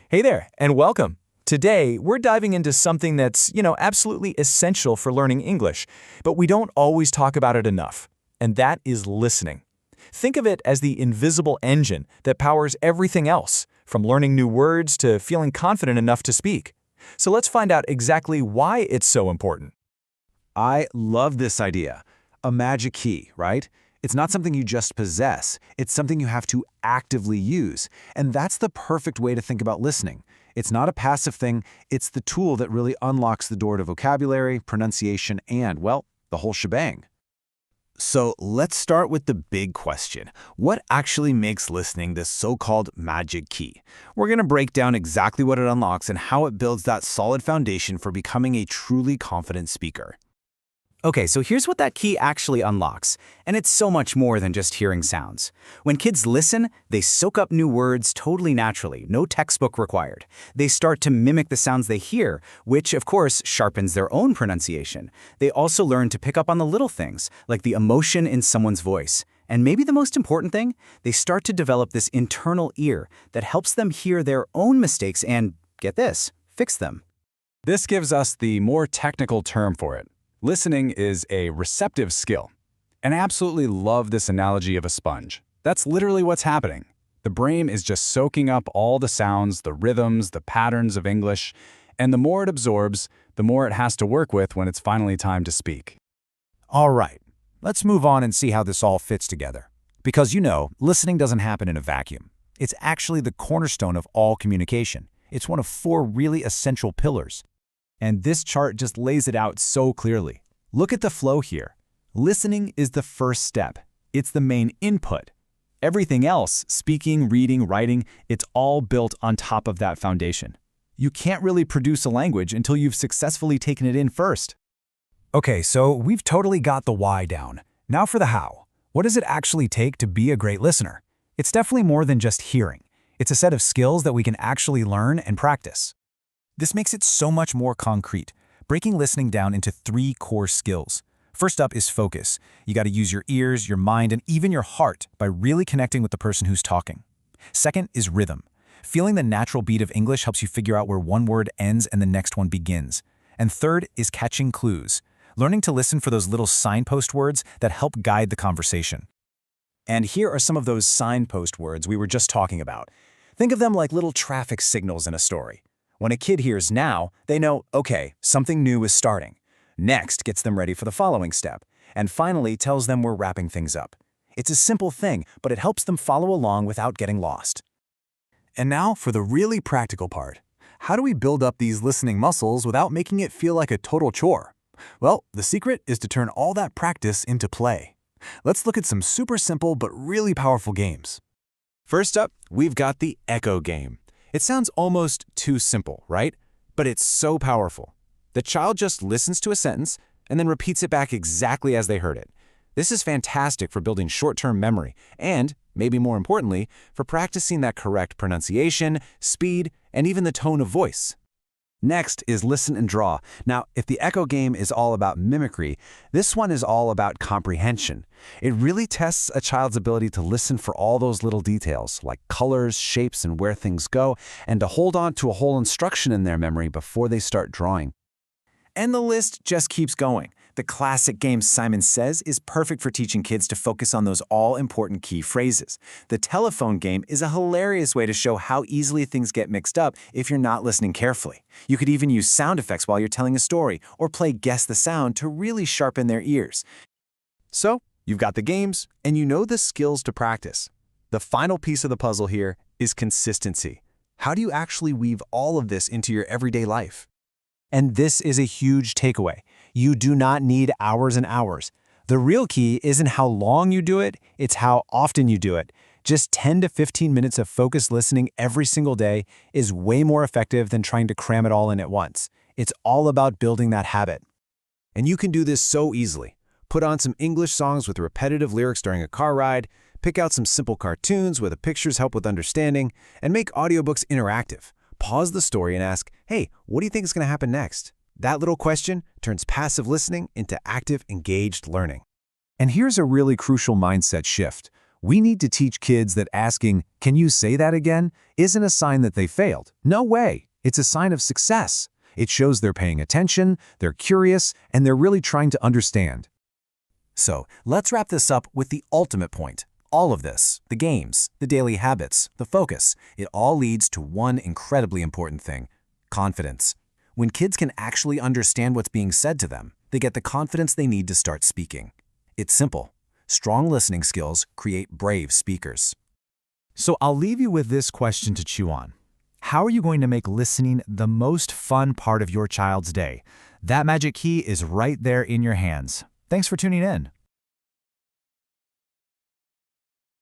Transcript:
Hey there, and welcome. Today, we're diving into something that's, absolutely essential for learning English, but we don't always talk about it enough, and that is listening. Think of it as the invisible engine that powers everything else, from learning new words to feeling confident enough to speak. So let's find out exactly why it's so important. I love this idea. A magic key, right? It's not something you just possess. It's something you have to actively use. And that's the perfect way to think about listening. It's not a passive thing. It's the tool that really unlocks the door to vocabulary, pronunciation, and, well, the whole shebang. So let's start with the big question. What actually makes listening this so-called magic key? We're going to break down exactly what it unlocks and how it builds that solid foundation for becoming a truly confident speaker. Okay, so here's what that key actually unlocks, and it's so much more than just hearing sounds. When kids listen, they soak up new words totally naturally, no textbook required. They start to mimic the sounds they hear, which, of course, sharpens their own pronunciation. They also learn to pick up on the little things, like the emotion in someone's voice. And maybe the most important thing, they start to develop this internal ear that helps them hear their own mistakes and, get this, fix them. This gives us the more technical term for it. Listening is a receptive skill. And I absolutely love this analogy of a sponge. That's literally what's happening. The brain is just soaking up all the sounds, the rhythms, the patterns of English, and the more it absorbs, the more it has to work with when it's finally time to speak. All right, let's move on and see how this all fits together. Because listening doesn't happen in a vacuum. It's actually the cornerstone of all communication. It's one of 4 really essential pillars. And this chart just lays it out so clearly. Look at the flow here. Listening is the first step. It's the main input. Everything else, speaking, reading, writing, it's all built on top of that foundation. You can't really produce a language until you've successfully taken it in first. Okay, so we've totally got the why down. Now for the how. What does it actually take to be a great listener? It's definitely more than just hearing. It's a set of skills that we can actually learn and practice. This makes it so much more concrete, breaking listening down into 3 core skills. First up is focus. You got to use your ears, your mind, and even your heart by really connecting with the person who's talking. Second is rhythm. Feeling the natural beat of English helps you figure out where one word ends and the next one begins. And third is catching clues. Learning to listen for those little signpost words that help guide the conversation. And here are some of those signpost words we were just talking about. Think of them like little traffic signals in a story. When a kid hears now, they know, okay, something new is starting. Next gets them ready for the following step, and finally tells them we're wrapping things up. It's a simple thing, but it helps them follow along without getting lost. And now for the really practical part. How do we build up these listening muscles without making it feel like a total chore? Well, the secret is to turn all that practice into play. Let's look at some super simple but really powerful games. First up, we've got the echo game. It sounds almost too simple, right? But it's so powerful. The child just listens to a sentence and then repeats it back exactly as they heard it. This is fantastic for building short-term memory and, maybe more importantly, for practicing that correct pronunciation, speed, and even the tone of voice. Next is listen and draw. Now, if the echo game is all about mimicry, this one is all about comprehension. It really tests a child's ability to listen for all those little details, like colors, shapes, and where things go, and to hold on to a whole instruction in their memory before they start drawing. And the list just keeps going. The classic game Simon Says is perfect for teaching kids to focus on those all-important key phrases. The telephone game is a hilarious way to show how easily things get mixed up if you're not listening carefully. You could even use sound effects while you're telling a story, or play Guess the Sound to really sharpen their ears. So, you've got the games, and you know the skills to practice. The final piece of the puzzle here is consistency. How do you actually weave all of this into your everyday life? And this is a huge takeaway. You do not need hours and hours. The real key isn't how long you do it, it's how often you do it. Just 10 to 15 minutes of focused listening every single day is way more effective than trying to cram it all in at once. It's all about building that habit. And you can do this so easily. Put on some English songs with repetitive lyrics during a car ride, pick out some simple cartoons where the pictures help with understanding, and make audiobooks interactive. Pause the story and ask, hey, what do you think is going to happen next? That little question turns passive listening into active, engaged learning. And here's a really crucial mindset shift. We need to teach kids that asking, "Can you say that again?" isn't a sign that they failed. No way. It's a sign of success. It shows they're paying attention, they're curious, and they're really trying to understand. So, let's wrap this up with the ultimate point. All of this, the games, the daily habits, the focus, it all leads to one incredibly important thing: confidence. When kids can actually understand what's being said to them, they get the confidence they need to start speaking. It's simple. Strong listening skills create brave speakers. So I'll leave you with this question to chew on. How are you going to make listening the most fun part of your child's day? That magic key is right there in your hands. Thanks for tuning in.